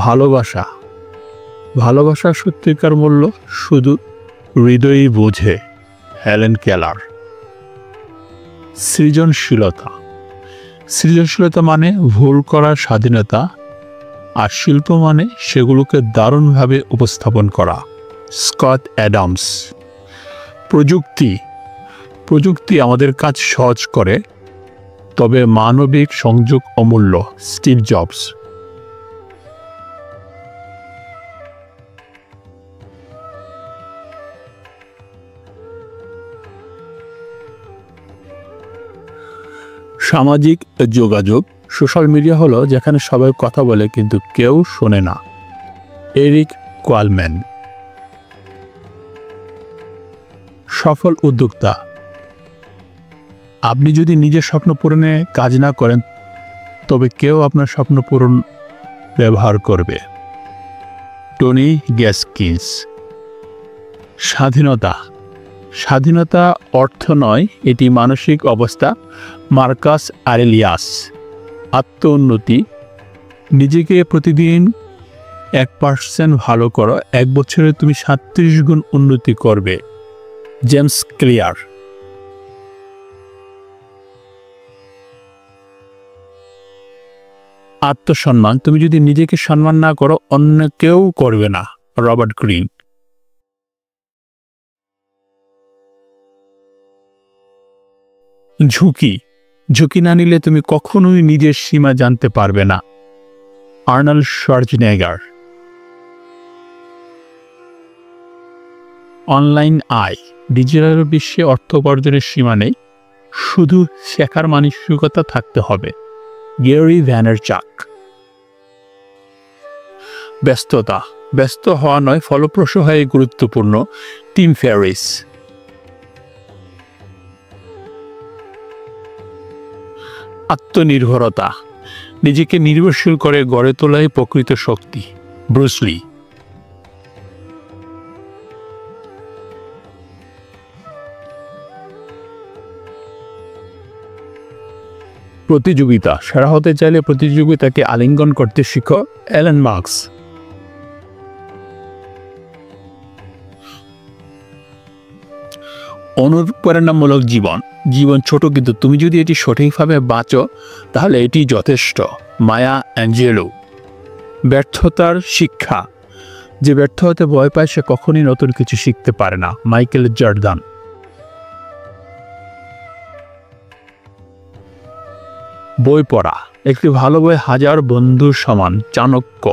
ভালোবাসা ভালোবাসার সত্যিকার মূল্য শুধু হৃদয়ই বোঝে। Helen Keller. সৃজনশীলতা সৃজনশীলতা মানে ভুল করার স্বাধীনতা, আর শিল্প মানে সেগুলোকে দারুণভাবে উপস্থাপন করা। Scott Adams. প্রযুক্তি প্রযুক্তি আমাদের কাজ সহজ করে, তবে মানবিক সংযোগ অমূল্য। Steve jobs. সামাজিক যোগাযোগ সোশ্যাল মিডিয়া হলো যেখানে সবাই কথা বলে কিন্তু কেউ শোনে না। এরিক কোয়ালম্যান। সফল উদ্যোক্তা আপনি যদি নিজের স্বপ্ন পূরণে কাজ না করেন তবে কেউ আপনার স্বপ্ন পূরণ ব্যবহার করবে। টনি গ্যাসকিন্স। স্বাধীনতা স্বাধীনতা অর্থ নয়, এটি মানসিক অবস্থা। মার্কাস আরেলিয়াস। আত্মোন্নতি নিজেকে প্রতিদিন 1% ভালো করো, 1 বছরে তুমি 37 গুণ উন্নতি করবে। James clear. আত্মসম্মান তুমি যদি নিজেকে সম্মান না করো অন্য কেউ করবে না। Robert green. ঝুঁকি ঝুঁকি না নিলে তুমি কখনোই নিজের সীমা জানতে পারবে না। Arnold Schwarzenegger. অনলাইন আয় ডিজিটাল বিশ্বে অর্থ উপার্জনের সীমা নেই, শুধু শেখার মানসিকতা থাকতে হবে। গ্যারি ভ্যানারচাক। ব্যস্ততা ব্যস্ত হওয়া নয়, ফলপ্রসূ হয়ে গুরুত্বপূর্ণ। Team Ferris. আত্মনির্ভরতা নিজেকে নির্ভরশীল করে গড়ে তোলাই প্রকৃত শক্তি। ব্রুস লি। প্রতিযোগিতা সেরা হতে চাইলে প্রতিযোগিতাকে আলিঙ্গন করতে শিখো। এলেন মার্কস। অনুপ্রেরণামূলক জীবন জীবন ছোট, কিন্তু তুমি যদি এটি সঠিকভাবে বাঁচো তাহলে এটি যথেষ্ট। মায়া অ্যাঞ্জেলো। ব্যর্থতার শিক্ষা যে ব্যর্থ হতে ভয় পায় সে কখনই নতুন কিছু শিখতে পারে না। Michael Jordan. বই পড়া একটি ভালো বই 1000 বন্ধুর সমান। চাণক্য।